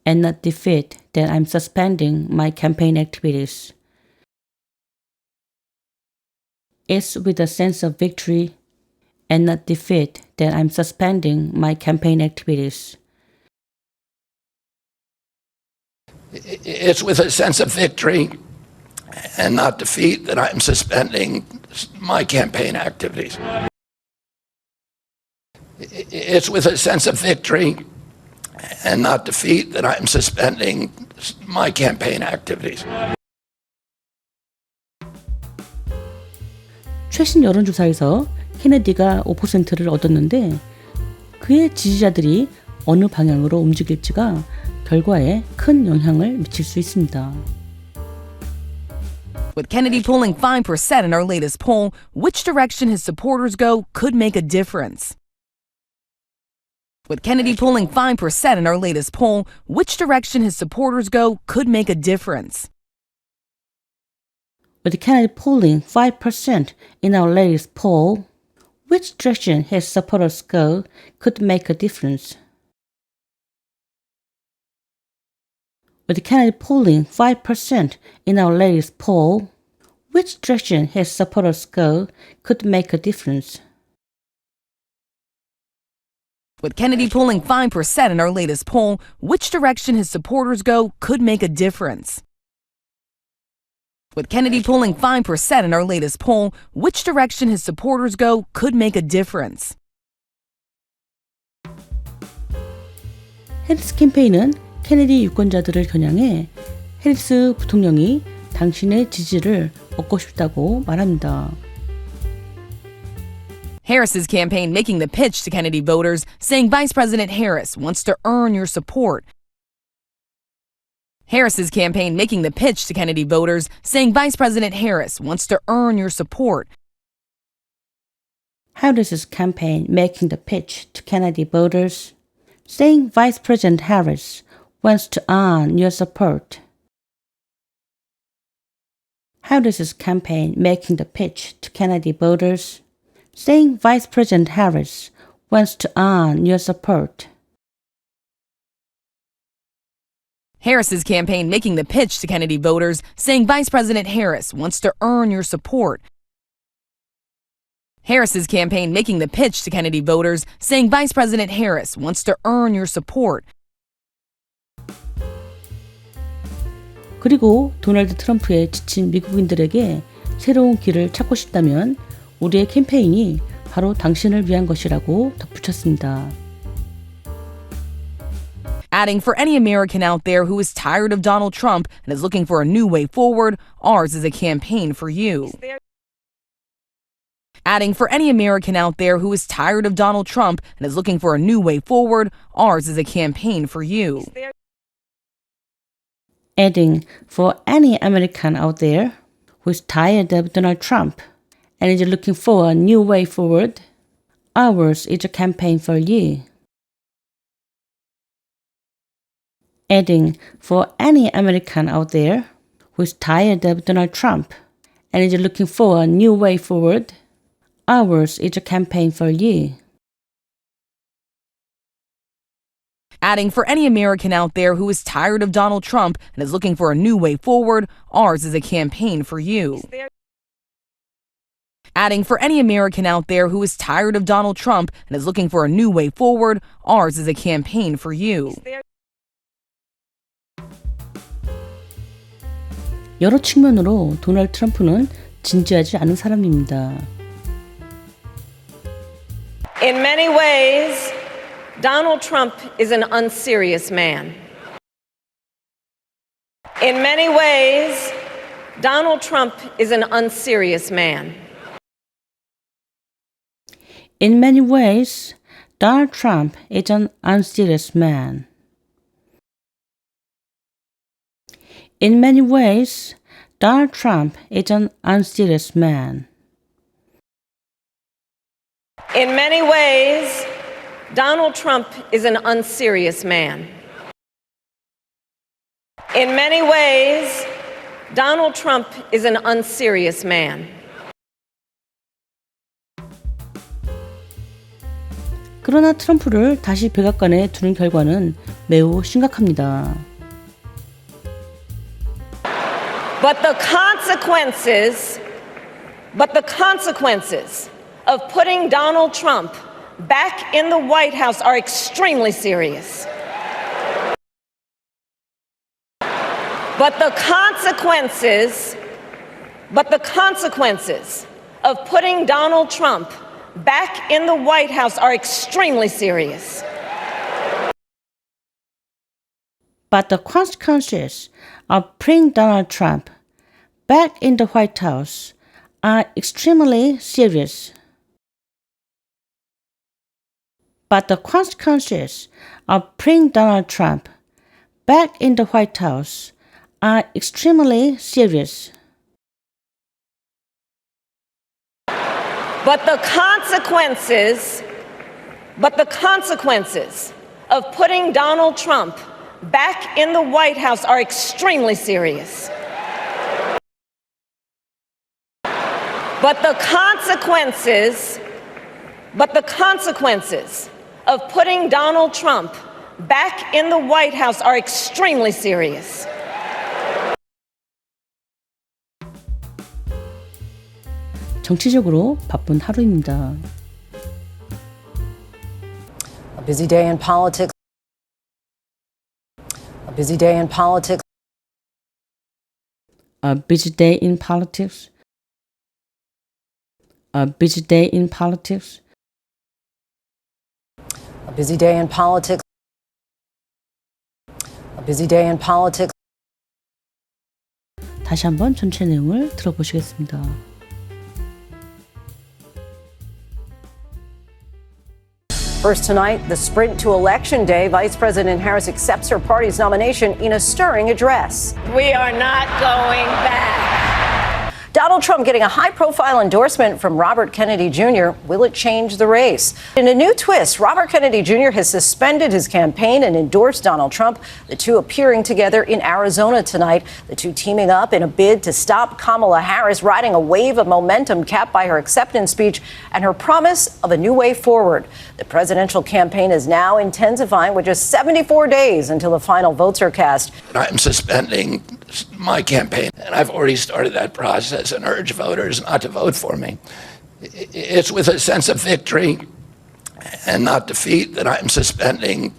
C: and not defeat that I'm suspending my campaign activities. It's with a sense of victory and not defeat that I'm suspending my campaign activities.
A: It's with a sense of victory and not defeat that I'm suspending my campaign activities. It's with a sense of victory and not defeat that I'm suspending my campaign activities.
C: 최신 여론조사에서 케네디가 5%를 얻었는데 그의 지지자들이 어느 방향으로 움직일지가 결과에 큰 영향을 미칠 수 있습니다.
E: With Kennedy polling 5% in our latest poll, which direction his supporters go could make a difference. With Kennedy polling 5% in our latest poll, which direction his supporters go could make a difference.
C: With Kennedy polling 5% in our latest poll, which direction his supporters go could make a difference. With Kennedy polling 5% in our latest poll, which direction his supporters go could make a difference.
E: With Kennedy polling 5% in our latest poll, which direction his supporters go could make a difference. With Kennedy polling 5% in our latest poll, which direction his supporters go could make a difference.
C: 해리스 캠페인은 케네디 유권자들을 겨냥해 해리스 부통령이 당신의 지지를 얻고 싶다고 말합니다.
E: Harris's campaign making the pitch to Kennedy voters, saying Vice President Harris wants to earn your support. Harris's campaign making the pitch to Kennedy voters, saying Vice President Harris wants to earn your support.
C: Harris's campaign making the pitch to Kennedy voters, saying Vice President Harris wants to earn your support. Harris's campaign making the pitch to Kennedy voters, saying Vice President Harris wants to earn your support.
E: Harris's campaign making the pitch to Kennedy voters, saying Vice President Harris wants to earn your support. Harris's campaign making the pitch to Kennedy voters, saying Vice President Harris wants to earn your support.
C: 그리고 도널드 트럼프에 지친 미국인들에게 새로운 길을 찾고 싶다면 우리의 캠페인이 바로 당신을 위한 것이라고 덧붙였습니다.
E: Adding, for any American out there who is tired of Donald Trump and is looking for a new way forward, ours is a campaign for you. Adding, for any American out there who is tired of Donald Trump and is looking for a new way forward, ours is a campaign for you.
C: Adding, for any American out there who is tired of Donald Trump and is looking for a new way forward, ours is a campaign for you. Adding, for any American out there who is tired of Donald Trump and is looking for a new way forward, ours is a campaign for you.
E: Adding, for any American out there who is tired of Donald Trump and is looking for a new way forward, ours is a campaign for you. Adding, for any American out there who is tired of Donald Trump and is looking for a new way forward, ours is a campaign for you.
C: 여러 측면으로 도널드 트럼프는 진지하지 않은 사람입니다.
B: In many ways, Donald Trump is an unserious man. In many ways, Donald Trump is an unserious man.
C: In many ways, Donald Trump is an unserious man. In many ways, Donald Trump is an unserious man.
B: In many ways, Donald Trump is an unserious man. In many ways, Donald Trump is an unserious man.
C: 그러나 트럼프를 다시 백악관에 두는 결과는 매우 심각합니다.
B: But the consequences of putting Donald Trump back in the White House are extremely serious. But the consequences of putting Donald Trump back in the White House are extremely serious.
C: But the consequences of putting Donald Trump back in the White House are extremely serious. But the consequences of putting Donald Trump back in the White House are extremely serious.
B: But the consequences of putting Donald Trump back in the White House are extremely serious. But the consequences of putting Donald Trump back in the White House are extremely serious.
C: 정치적으로 바쁜 하루입니다.
D: A busy day in politics. A busy day in politics.
C: A busy day in politics. A busy day in politics.
D: A busy day in politics. A busy day in politics.
C: 다시 한번 전체 내용을 들어보시겠습니다.
D: First tonight, the sprint to Election Day. Vice President Harris accepts her party's nomination in a stirring address.
B: We are not going back.
D: Donald Trump getting a high-profile endorsement from Robert Kennedy Jr. Will it change the race? In a new twist, Robert Kennedy Jr. has suspended his campaign and endorsed Donald Trump, the two appearing together in Arizona tonight, the two teaming up in a bid to stop Kamala Harris, riding a wave of momentum capped by her acceptance speech and her promise of a new way forward. The presidential campaign is now intensifying with just 74 days until the final votes are cast.
A: I'm suspending my campaign, and I've already started that process and urge voters not to vote for me. It's with a sense of victory and not defeat that I'm suspending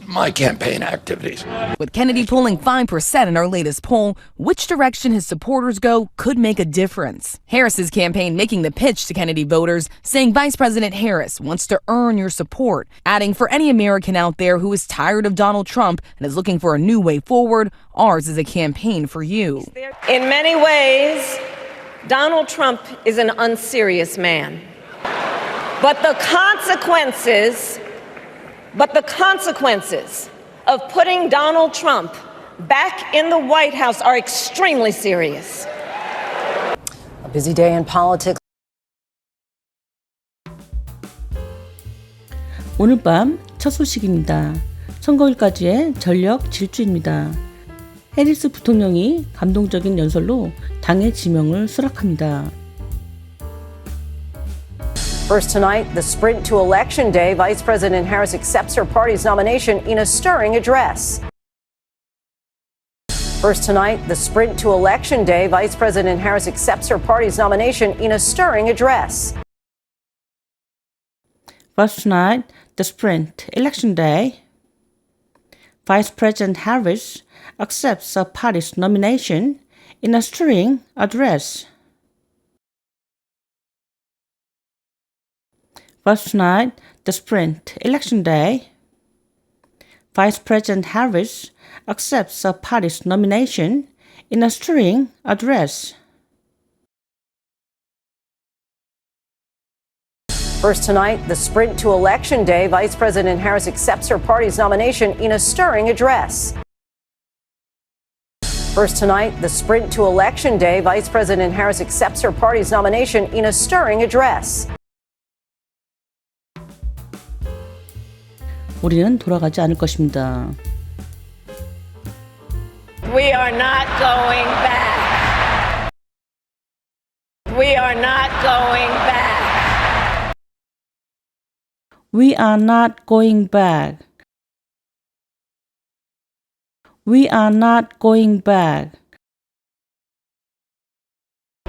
A: my campaign activities.
E: With Kennedy pulling 5% in her latest poll, which direction his supporters go could make a difference. Harris's campaign making the pitch to Kennedy voters, saying Vice President Harris wants to earn your support, adding, for any American out there who is tired of Donald Trump and is looking for a new way forward, ours is a campaign for you.
B: In many ways, Donald Trump is an unserious man. But the consequences of putting Donald Trump back in the White House are extremely serious.
D: A busy day in politics.
C: 오늘 밤 첫 소식입니다. 선거일까지의 전력 질주입니다. 해리스 부통령이 감동적인 연설로 당의 지명을 수락합니다.
D: First tonight, the sprint to Election Day. Vice President Harris accepts her party's nomination in a stirring address. First tonight, the sprint to Election Day. Vice President Harris accepts her party's nomination in a stirring address.
C: First tonight, the sprint, Election Day. Vice President Harris accepts her party's nomination in a stirring address. First tonight, the sprint, Election Day. Vice President Harris accepts her party's nomination in a stirring address.
D: First tonight, the sprint to Election Day. Vice President Harris accepts her party's nomination in a stirring address. First tonight, the sprint to Election Day. Vice President Harris accepts her party's nomination in a stirring address.
C: 우리는 돌아가지 않을 것입니다.
B: We are not going back. We are not going back.
C: We are not going back. We are not going back.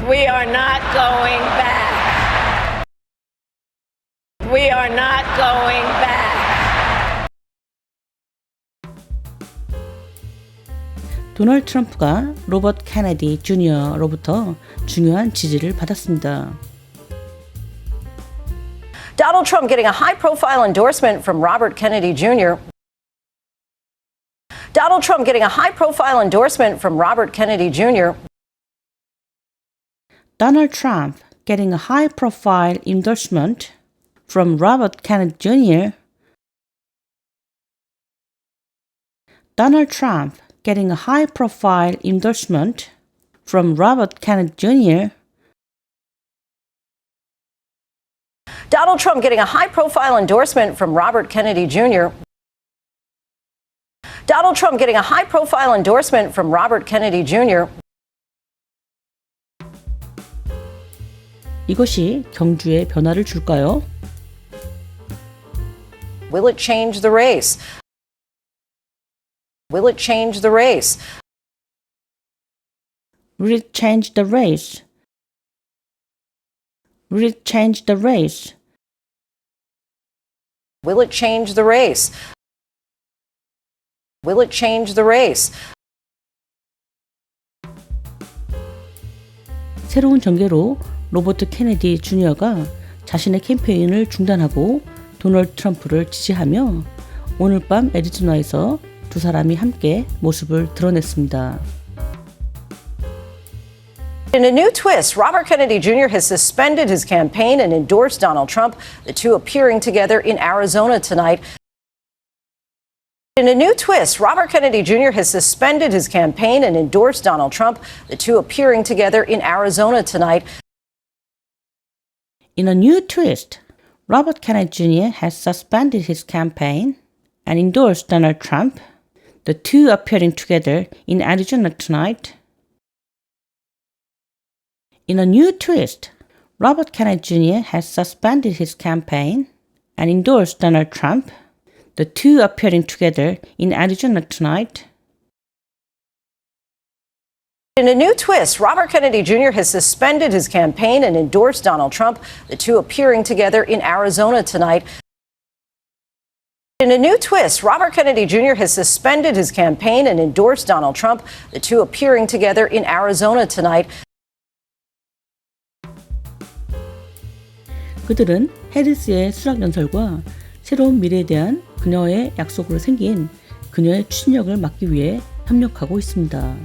B: We are not going back. We are not going back.
C: 도널드 트럼프가 로버트 케네디 주니어로부터 중요한 지지를 받았습니다.
D: Donald Trump getting a high-profile endorsement from Robert Kennedy Jr. Donald Trump getting a high-profile endorsement from Robert Kennedy Jr.
C: Donald Trump getting a high-profile endorsement from Robert Kennedy Jr. Donald Trump getting a high-profile endorsement from Robert Kennedy Jr.
D: Donald Trump getting a high-profile endorsement from Robert Kennedy Jr. Donald Trump getting a high-profile endorsement from Robert Kennedy Jr.
C: 이것이 경주에 변화를 줄까요?
D: Will it change the race? Will it change the race?
C: Will it change the race? Will it change the race?
D: Will it change the race? Will it change the race?
C: 새로운 전개로 로버트 케네디 주니어가 자신의 캠페인을 중단하고 도널드 트럼프를 지지하며 오늘 밤 애리조나에서 두 사람이 함께 모습을 드러냈습니다.
D: In a new twist, Robert Kennedy Jr. has suspended his campaign and endorsed Donald Trump, the two appearing together in Arizona tonight. In a new twist, Robert Kennedy Jr. has suspended his campaign and endorsed Donald Trump, the two appearing together in Arizona tonight.
C: In a new twist, Robert Kennedy Jr. has suspended his campaign and endorsed Donald Trump, the two appearing together in Arizona tonight. In a new twist, Robert Kennedy Jr. has suspended his campaign and endorsed Donald Trump, the two appearing together in Arizona tonight.
D: In a new twist, Robert Kennedy Jr. has suspended his campaign and endorsed Donald Trump, the two appearing together in Arizona tonight. In a new twist, Robert Kennedy Jr. has suspended his campaign and endorsed Donald Trump, the two appearing together in Arizona tonight.
C: 그들은 해리스의 수락 연설과 새로운 미래에 대한 그녀의 약속으로 생긴 그녀의 추진력을 막기 위해 협력하고 있습니다.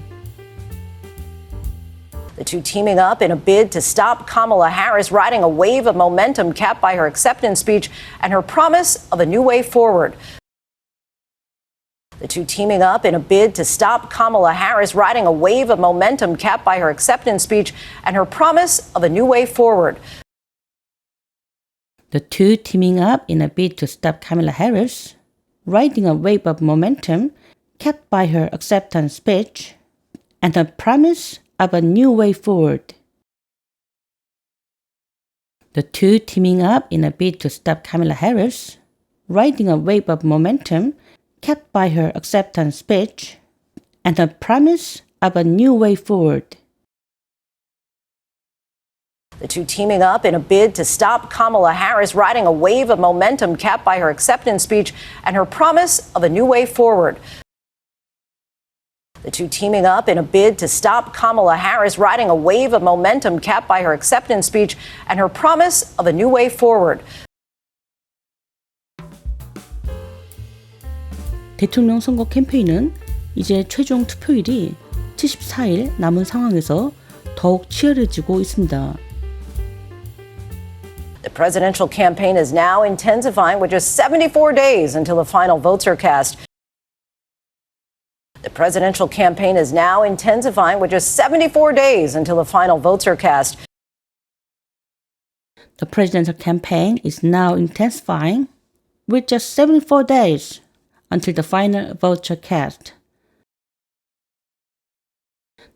D: The two teaming up in a bid to stop Kamala Harris riding a wave of momentum capped by her acceptance speech and her promise of a new way forward. The two teaming up in a bid to stop Kamala Harris riding a wave of momentum capped by her acceptance speech and her promise of a new way forward.
C: The two teaming up in a bid to stop Kamala Harris, riding a wave of momentum capped by her acceptance speech and her promise of a new way forward. The two teaming up in a bid to stop Kamala Harris, riding a wave of momentum capped by her acceptance speech and her promise of a new way forward.
D: The two teaming up in a bid to stop Kamala Harris riding a wave of momentum capped by her acceptance speech and her promise of a new way forward. The two teaming up in a bid to stop Kamala Harris riding a wave of momentum capped by her acceptance speech and her promise of a new way forward.
C: 대통령 선거 캠페인은 이제 최종 투표일이 74일 남은 상황에서 더욱 치열해지고 있습니다.
D: The presidential campaign is now intensifying with just 74 days until the final votes are cast. The presidential campaign is now intensifying with just 74 days until the final votes are cast.
C: The presidential campaign is now intensifying with just 74 days until the final votes are cast.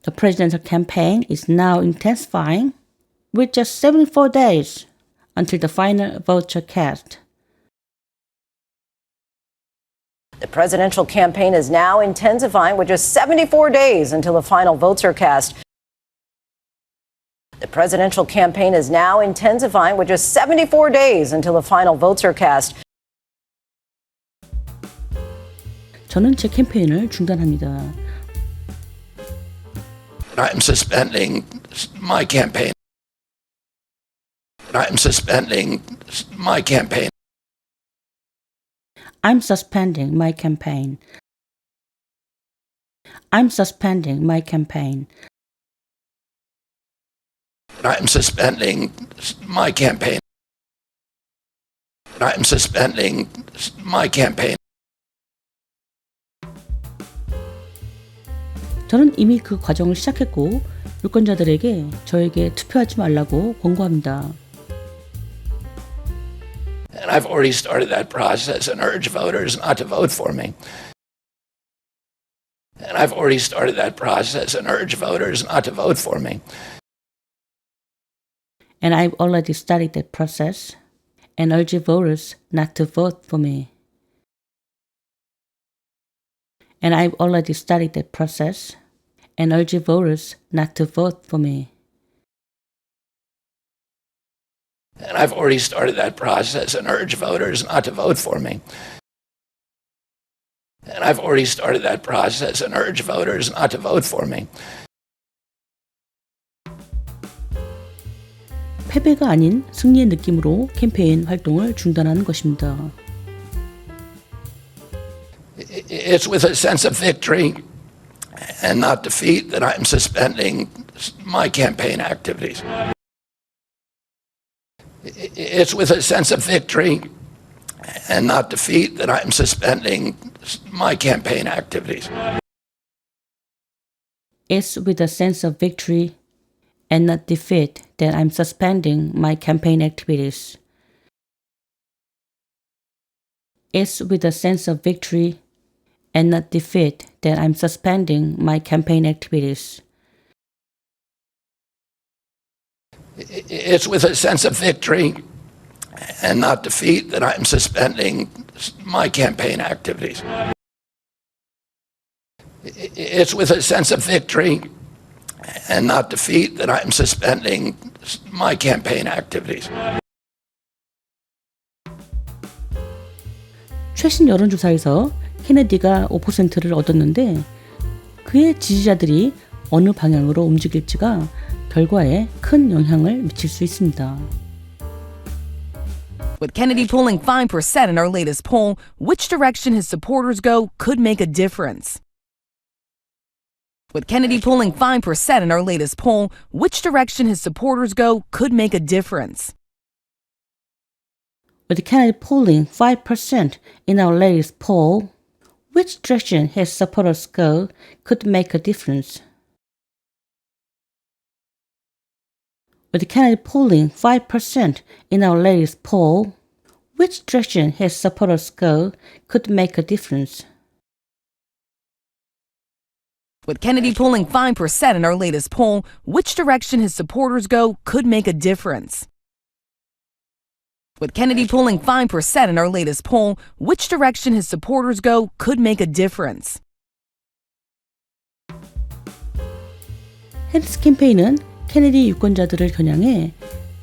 C: The presidential campaign is now intensifying with just 74 days until the final votes are cast.
D: The presidential campaign is now intensifying with just 74 days until the final votes are cast. The presidential campaign is now intensifying with just 74 days until the final votes are cast.
C: 저는 제 캠페인을 중단합니다.
A: I'm suspending my campaign. I'm suspending my campaign.
C: I'm suspending my campaign. I'm suspending my campaign.
A: I'm suspending my campaign. I'm suspending my campaign.
C: 저는 이미 그 과정을 시작했고 유권자들에게 저에게 투표하지 말라고 권고합니다.
A: And I've already started that process and urge voters not to vote for me. And I've already started that process and urge voters not to vote for me.
C: And I've already started that process and urge voters not to vote for me. And I've already started that process and urge voters not to vote for me.
A: And I've already started that process and urge voters not to vote for me. And I've already started that process and urge voters not to vote for me.
C: 패배가 아닌 승리의 느낌으로 캠페인 활동을 중단하는 것입니다.
A: It's with a sense of victory and not defeat that I'm suspending my campaign activities. It's with a sense of victory and not defeat that I'm suspending my campaign activities.
C: It's with a sense of victory and not defeat that I'm suspending my campaign activities. It's with a sense of victory and not defeat that I'm suspending my campaign activities.
A: It's with a sense of victory and not defeat that I'm suspending my campaign activities. It's with a sense of victory and not defeat that I'm suspending my campaign activities.
C: 최신 여론조사에서 케네디가 5%를 얻었는데 그의 지지자들이 어느 방향으로 움직일지가 결과에 큰 영향을 미칠 수 있습니다.
E: With Kennedy polling 5% in our latest poll, which direction his supporters go could make a difference. With Kennedy polling 5% in our latest poll, which direction his supporters go could make a difference.
C: With Kennedy polling 5% in our latest poll, which direction his supporters go could make a difference. With Kennedy polling 5% in our latest poll, which direction his supporters go could make a difference.
E: With Kennedy polling 5% in our latest poll, which direction his supporters go could make a difference. With Kennedy polling 5% in our latest poll, which direction his supporters go could make a difference.
C: 해리스 캠페인은 케네디 유권자들을 겨냥해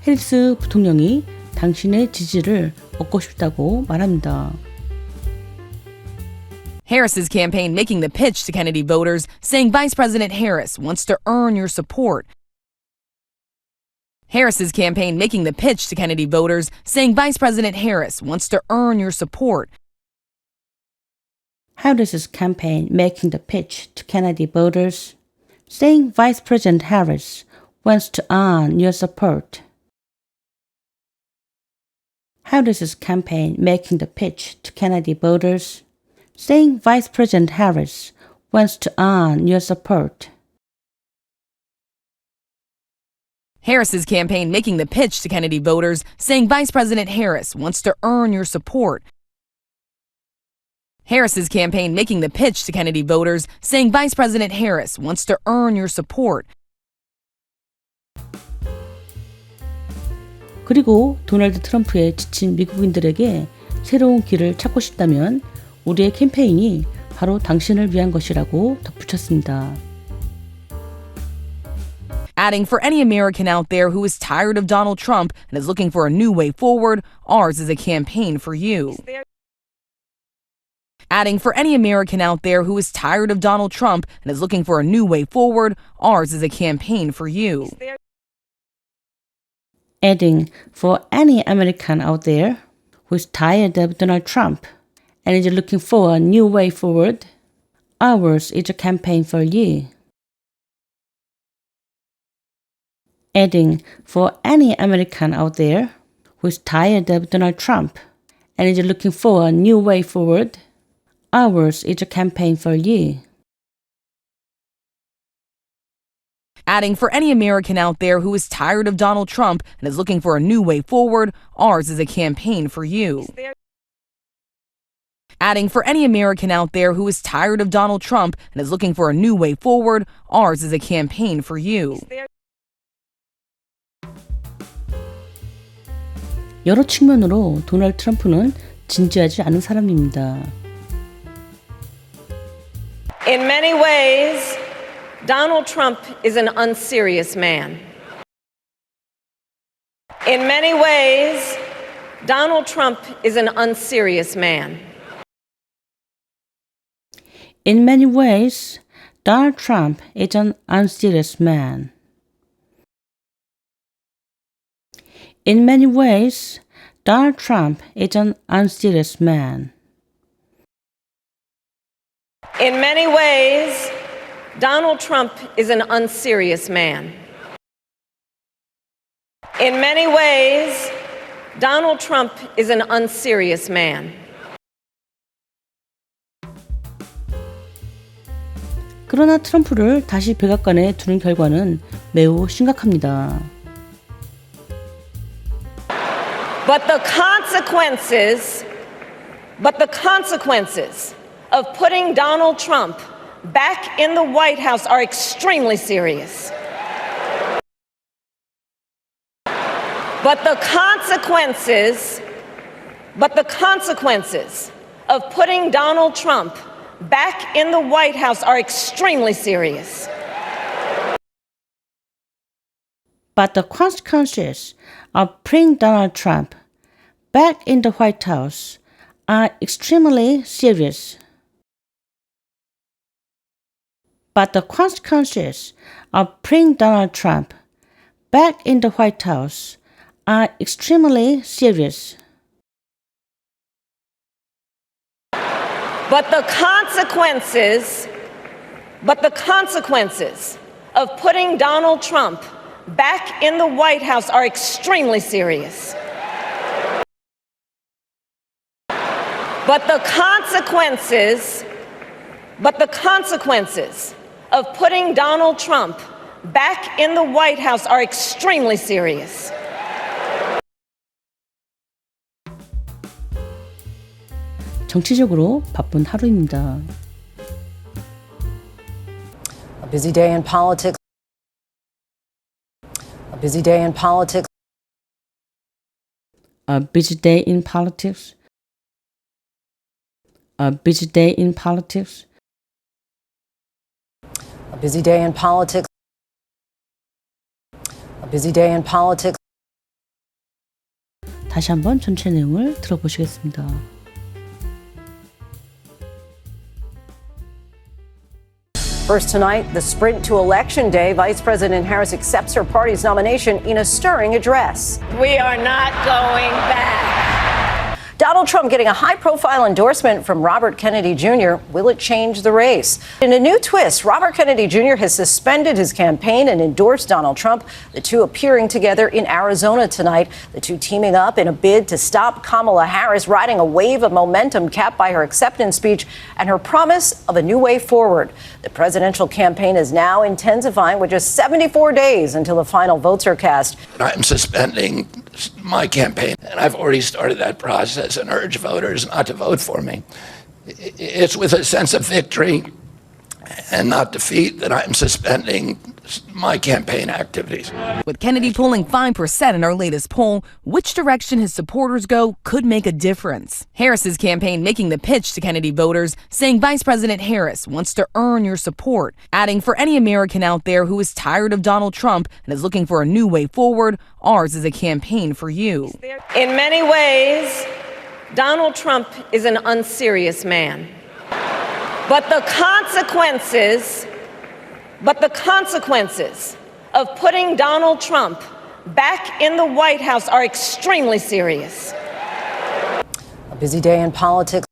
C: 해리스 부통령이 당신의 지지를 얻고 싶다고 말합니다.
E: Harris's campaign making the pitch to Kennedy voters, saying Vice President Harris wants to earn your support. Harris's campaign making the pitch to Kennedy voters, saying Vice President Harris wants to earn your support.
C: Harris's campaign making the pitch to Kennedy voters, saying Vice President Harris wants to earn your support. Harris's campaign making the pitch to Kennedy voters, saying Vice President Harris wants to earn your support.
E: Harris's campaign making the pitch to Kennedy voters, saying Vice President Harris wants to earn your support. Harris's campaign making the pitch to Kennedy voters, saying Vice President Harris wants to earn your support.
C: 그리고 도널드 트럼프에 지친 미국인들에게 새로운 길을 찾고 싶다면 우리의 캠페인이 바로 당신을 위한 것이라고 덧붙였습니다.
E: Adding, for any American out there who is tired of Donald Trump and is looking for a new way forward, ours is a campaign for you. Adding, for any American out there who is tired of Donald Trump and is looking for a new way forward, ours is a campaign for you.
C: Adding, for any American out there who is tired of Donald Trump and is looking for a new way forward, ours is a campaign for you. Adding, for any American out there who is tired of Donald Trump and is looking for a new way forward, ours is a campaign for you.
E: Adding, for any American out there who is tired of Donald Trump and is looking for a new way forward, ours is a campaign for you. Adding, for any American out there who is tired of Donald Trump and is looking for a new way forward, ours is a campaign for you.
C: 여러 측면으로 도널드 트럼프는 진지하지 않은 사람입니다.
B: In many ways, Donald Trump is an unserious man. In many ways, Donald Trump is an unserious man.
C: In many ways, Donald Trump is an unserious man. In many ways, Donald Trump is an unserious man.
B: In many ways, Donald Trump is an unserious man. In many ways, Donald Trump is an unserious man.
C: 그러나 트럼프를 다시 백악관에 두는 결과는 매우 심각합니다.
B: But the consequences of putting Donald Trump back in the White House are extremely serious. But the consequences of putting Donald Trump back in the White House are extremely serious.
C: But the consequences of putting Donald Trump back in the White House are extremely serious. But the consequences of putting Donald Trump back in the White House are extremely serious.
B: But the consequences But the consequences of putting Donald Trump back in the White House are extremely serious. But the consequences of putting Donald Trump back in the White House are extremely serious.
C: 정치적으로 바쁜 하루입니다.
D: A busy day in politics. A busy day in politics.
C: A busy day in politics. A busy day in politics.
D: A busy day in politics. A busy day in politics.
C: 다시 한번 전체 내용을 들어보시겠습니다.
D: First tonight, the sprint to Election Day. Vice President Harris accepts her party's nomination in a stirring address.
B: We are not going back.
D: Donald Trump getting a high-profile endorsement from Robert Kennedy Jr. Will it change the race? In a new twist, Robert Kennedy Jr. has suspended his campaign and endorsed Donald Trump, the two appearing together in Arizona tonight, the two teaming up in a bid to stop Kamala Harris, riding a wave of momentum capped by her acceptance speech and her promise of a new way forward. The presidential campaign is now intensifying with just 74 days until the final votes are cast.
A: I'm suspending my campaign, and I've already started that process and urge voters not to vote for me. It's with a sense of victory and not defeat that I'm suspending my campaign activities.
E: With Kennedy pulling 5% in her latest poll, which direction his supporters go could make a difference. Harris's campaign making the pitch to Kennedy voters, saying Vice President Harris wants to earn your support, adding for any American out there who is tired of Donald Trump and is looking for a new way forward, ours is a campaign for you.
B: In many ways, Donald Trump is an unserious man. But the consequences of putting Donald Trump back in the White House are extremely serious.
D: A busy day in politics.